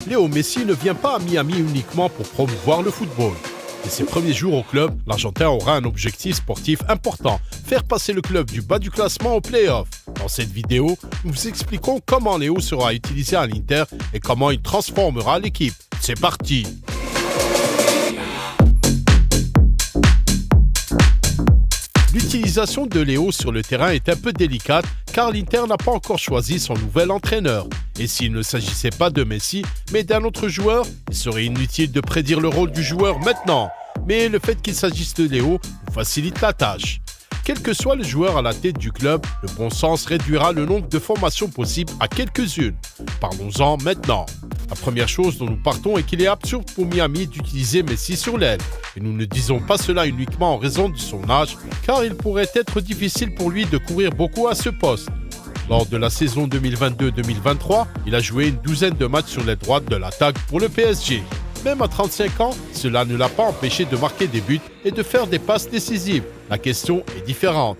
Léo Messi ne vient pas à Miami uniquement pour promouvoir le football. Dès ses premiers jours au club, l'Argentin aura un objectif sportif important, faire passer le club du bas du classement aux play-offs. Dans cette vidéo, nous vous expliquons comment Léo sera utilisé à l'Inter et comment il transformera l'équipe. C'est parti! L'utilisation de Léo sur le terrain est un peu délicate car l'Inter n'a pas encore choisi son nouvel entraîneur. Et s'il ne s'agissait pas de Messi, mais d'un autre joueur, il serait inutile de prédire le rôle du joueur maintenant. Mais le fait qu'il s'agisse de Léo nous facilite la tâche. Quel que soit le joueur à la tête du club, le bon sens réduira le nombre de formations possibles à quelques-unes. Parlons-en maintenant. La première chose dont nous partons est qu'il est absurde pour Miami d'utiliser Messi sur l'aile. Et nous ne disons pas cela uniquement en raison de son âge, car il pourrait être difficile pour lui de courir beaucoup à ce poste. Lors de la saison 2022-2023, il a joué une douzaine de matchs sur l'aile droite de l'attaque pour le PSG. Même à 35 ans, cela ne l'a pas empêché de marquer des buts et de faire des passes décisives. La question est différente.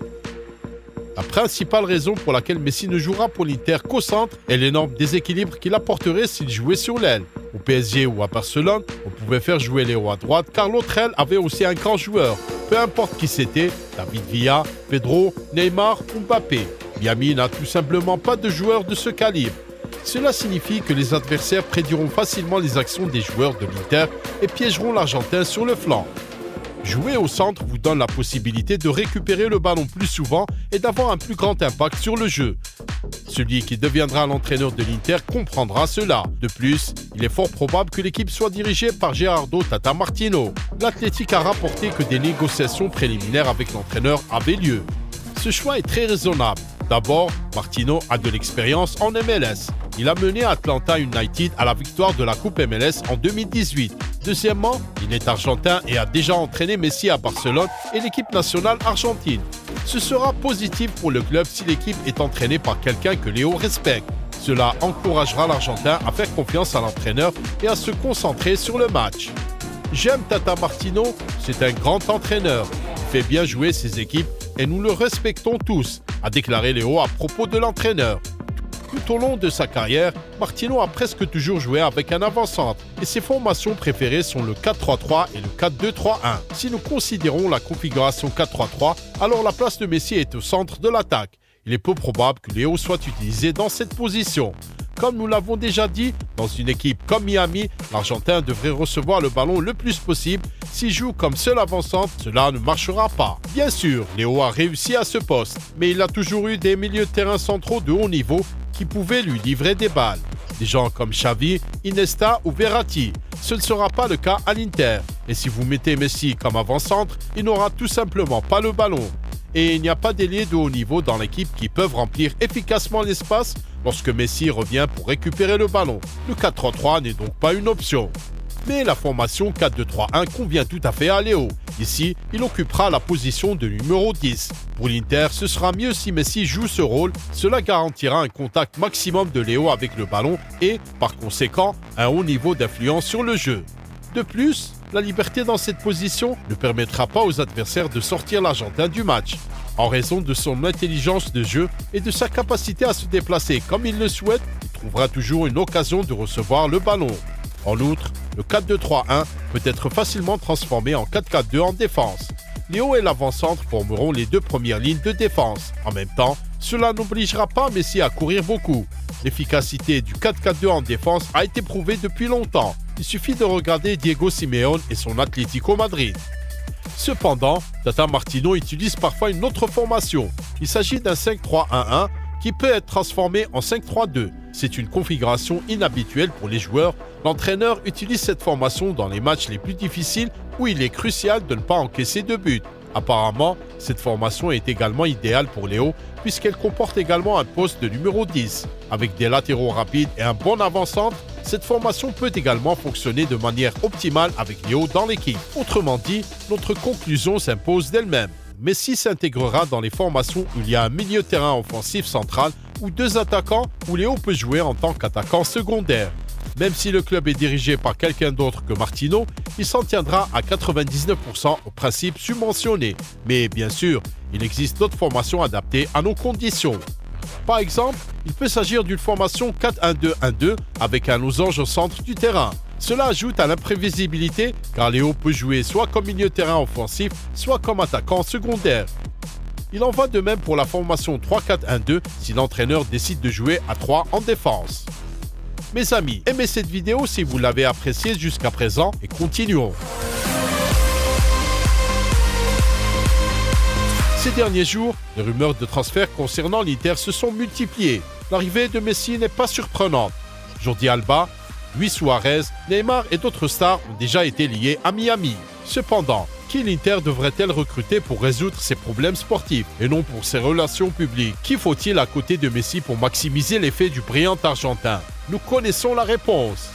La principale raison pour laquelle Messi ne jouera pour l'Inter qu'au centre est l'énorme déséquilibre qu'il apporterait s'il jouait sur l'aile. Au PSG ou à Barcelone, on pouvait faire jouer Léo à droite car l'autre aile avait aussi un grand joueur. Peu importe qui c'était, David Villa, Pedro, Neymar ou Mbappé. Miami n'a tout simplement pas de joueurs de ce calibre. Cela signifie que les adversaires prédiront facilement les actions des joueurs de l'Inter et piégeront l'Argentin sur le flanc. Jouer au centre vous donne la possibilité de récupérer le ballon plus souvent et d'avoir un plus grand impact sur le jeu. Celui qui deviendra l'entraîneur de l'Inter comprendra cela. De plus, il est fort probable que l'équipe soit dirigée par Gerardo Tata Martino. L'Athletic a rapporté que des négociations préliminaires avec l'entraîneur avaient lieu. Ce choix est très raisonnable. D'abord, Martino a de l'expérience en MLS. Il a mené Atlanta United à la victoire de la Coupe MLS en 2018. Deuxièmement, il est argentin et a déjà entraîné Messi à Barcelone et l'équipe nationale argentine. Ce sera positif pour le club si l'équipe est entraînée par quelqu'un que Léo respecte. Cela encouragera l'Argentin à faire confiance à l'entraîneur et à se concentrer sur le match. J'aime Tata Martino, c'est un grand entraîneur. Il fait bien jouer ses équipes et nous le respectons tous, a déclaré Léo à propos de l'entraîneur. Tout au long de sa carrière, Martino a presque toujours joué avec un avant-centre et ses formations préférées sont le 4-3-3 et le 4-2-3-1. Si nous considérons la configuration 4-3-3, alors la place de Messi est au centre de l'attaque. Il est peu probable que Léo soit utilisé dans cette position. Comme nous l'avons déjà dit, dans une équipe comme Miami, l'Argentin devrait recevoir le ballon le plus possible. S'il joue comme seul avant-centre, cela ne marchera pas. Bien sûr, Léo a réussi à ce poste, mais il a toujours eu des milieux de terrain centraux de haut niveau qui pouvaient lui livrer des balles. Des gens comme Xavi, Iniesta ou Verratti. Ce ne sera pas le cas à l'Inter. Et si vous mettez Messi comme avant-centre, il n'aura tout simplement pas le ballon. Et il n'y a pas d'ailiers de haut niveau dans l'équipe qui peuvent remplir efficacement l'espace lorsque Messi revient pour récupérer le ballon. Le 4-3-3 n'est donc pas une option. Mais la formation 4-2-3-1 convient tout à fait à Léo. Ici, il occupera la position de numéro 10. Pour l'Inter, ce sera mieux si Messi joue ce rôle. Cela garantira un contact maximum de Léo avec le ballon et, par conséquent, un haut niveau d'influence sur le jeu. De plus, la liberté dans cette position ne permettra pas aux adversaires de sortir l'Argentin du match. En raison de son intelligence de jeu et de sa capacité à se déplacer comme il le souhaite, il trouvera toujours une occasion de recevoir le ballon. En outre, le 4-2-3-1 peut être facilement transformé en 4-4-2 en défense. Léo et l'avant-centre formeront les deux premières lignes de défense. En même temps, cela n'obligera pas Messi à courir beaucoup. L'efficacité du 4-4-2 en défense a été prouvée depuis longtemps. Il suffit de regarder Diego Simeone et son Atlético Madrid. Cependant, Tata Martino utilise parfois une autre formation. Il s'agit d'un 5-3-1-1 qui peut être transformé en 5-3-2. C'est une configuration inhabituelle pour les joueurs. L'entraîneur utilise cette formation dans les matchs les plus difficiles où il est crucial de ne pas encaisser de but. Apparemment, cette formation est également idéale pour Léo puisqu'elle comporte également un poste de numéro 10. Avec des latéraux rapides et un bon avant-centre, cette formation peut également fonctionner de manière optimale avec Léo dans l'équipe. Autrement dit, notre conclusion s'impose d'elle-même. Messi s'intégrera dans les formations où il y a un milieu de terrain offensif central ou deux attaquants où Léo peut jouer en tant qu'attaquant secondaire. Même si le club est dirigé par quelqu'un d'autre que Martino, il s'en tiendra à 99% au principe subventionné. Mais bien sûr, il existe d'autres formations adaptées à nos conditions. Par exemple, il peut s'agir d'une formation 4-1-2-1-2 avec un losange au centre du terrain. Cela ajoute à l'imprévisibilité car Léo peut jouer soit comme milieu de terrain offensif, soit comme attaquant secondaire. Il en va de même pour la formation 3-4-1-2 si l'entraîneur décide de jouer à 3 en défense. Mes amis, aimez cette vidéo si vous l'avez appréciée jusqu'à présent et continuons. Ces derniers jours, les rumeurs de transfert concernant l'Inter se sont multipliées. L'arrivée de Messi n'est pas surprenante. Jordi Alba, Luis Suarez, Neymar et d'autres stars ont déjà été liés à Miami. Cependant, qui l'Inter devrait-elle recruter pour résoudre ses problèmes sportifs et non pour ses relations publiques? Qui faut-il à côté de Messi pour maximiser l'effet du brillant Argentin? Nous connaissons la réponse.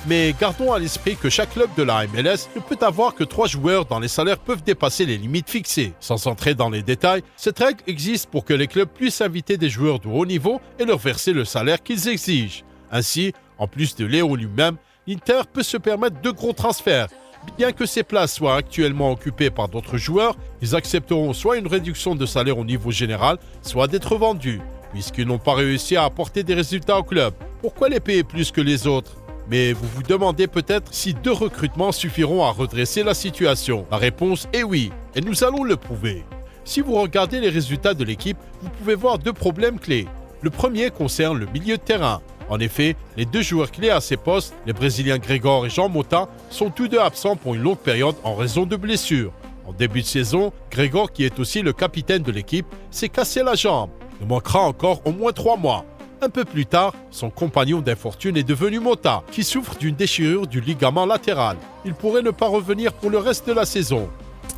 Mais gardons à l'esprit que chaque club de la MLS ne peut avoir que 3 joueurs dont les salaires peuvent dépasser les limites fixées. Sans entrer dans les détails, cette règle existe pour que les clubs puissent inviter des joueurs de haut niveau et leur verser le salaire qu'ils exigent. Ainsi, en plus de Léo lui-même, l'Inter peut se permettre de gros transferts. Bien que ces places soient actuellement occupées par d'autres joueurs, ils accepteront soit une réduction de salaire au niveau général, soit d'être vendus. Puisqu'ils n'ont pas réussi à apporter des résultats au club, pourquoi les payer plus que les autres? Mais vous vous demandez peut-être si 2 recrutements suffiront à redresser la situation. La réponse est oui, et nous allons le prouver. Si vous regardez les résultats de l'équipe, vous pouvez voir 2 problèmes clés. Le premier concerne le milieu de terrain. En effet, les 2 joueurs clés à ces postes, les Brésiliens Gregor et Jean Mota, sont tous 2 absents pour une longue période en raison de blessures. En début de saison, Gregor, qui est aussi le capitaine de l'équipe, s'est cassé la jambe. Il manquera encore au moins 3 mois. Un peu plus tard, son compagnon d'infortune est devenu Mota, qui souffre d'une déchirure du ligament latéral. Il pourrait ne pas revenir pour le reste de la saison.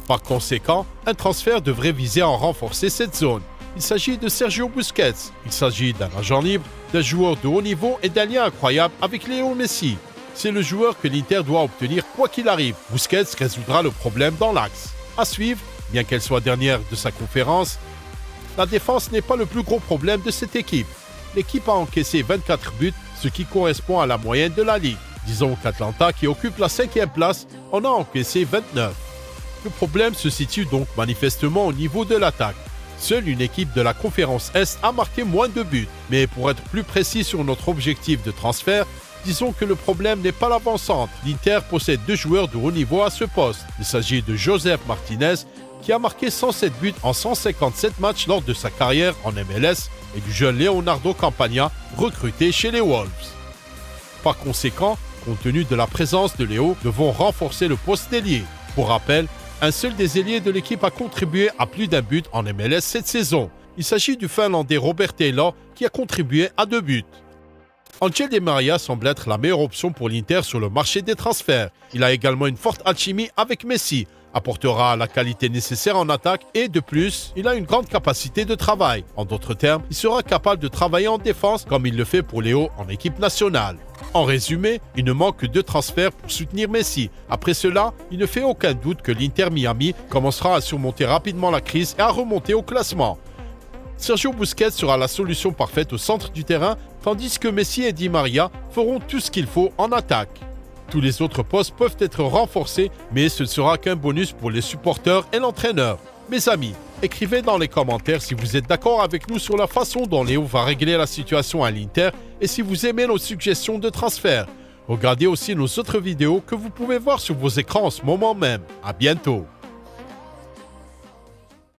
Par conséquent, un transfert devrait viser à renforcer cette zone. Il s'agit de Sergio Busquets. Il s'agit d'un agent libre, d'un joueur de haut niveau et d'un lien incroyable avec Léo Messi. C'est le joueur que l'Inter doit obtenir quoi qu'il arrive. Busquets résoudra le problème dans l'axe. À suivre, bien qu'elle soit dernière de sa conférence, la défense n'est pas le plus gros problème de cette équipe. L'équipe a encaissé 24 buts, ce qui correspond à la moyenne de la Ligue. Disons qu'Atlanta, qui occupe la 5e place, en a encaissé 29. Le problème se situe donc manifestement au niveau de l'attaque. Seule une équipe de la conférence Est a marqué moins de buts. Mais pour être plus précis sur notre objectif de transfert, disons que le problème n'est pas l'avant-centre. L'Inter possède 2 joueurs de haut niveau à ce poste. Il s'agit de Joseph Martinez, qui a marqué 107 buts en 157 matchs lors de sa carrière en MLS, et du jeune Leonardo Campagna, recruté chez les Wolves. Par conséquent, compte tenu de la présence de Léo, nous devons renforcer le poste d'ailier. Pour rappel, un seul des ailiers de l'équipe a contribué à plus d'un but en MLS cette saison. Il s'agit du Finlandais Robert Taylor qui a contribué à 2 buts. Angel Di Maria semble être la meilleure option pour l'Inter sur le marché des transferts. Il a également une forte alchimie avec Messi, apportera la qualité nécessaire en attaque et de plus, il a une grande capacité de travail. En d'autres termes, il sera capable de travailler en défense comme il le fait pour Léo en équipe nationale. En résumé, il ne manque que 2 transferts pour soutenir Messi. Après cela, il ne fait aucun doute que l'Inter Miami commencera à surmonter rapidement la crise et à remonter au classement. Sergio Busquets sera la solution parfaite au centre du terrain, tandis que Messi et Di Maria feront tout ce qu'il faut en attaque. Tous les autres postes peuvent être renforcés, mais ce ne sera qu'un bonus pour les supporters et l'entraîneur. Mes amis, écrivez dans les commentaires si vous êtes d'accord avec nous sur la façon dont Léo va régler la situation à l'Inter et si vous aimez nos suggestions de transfert. Regardez aussi nos autres vidéos que vous pouvez voir sur vos écrans en ce moment même. À bientôt.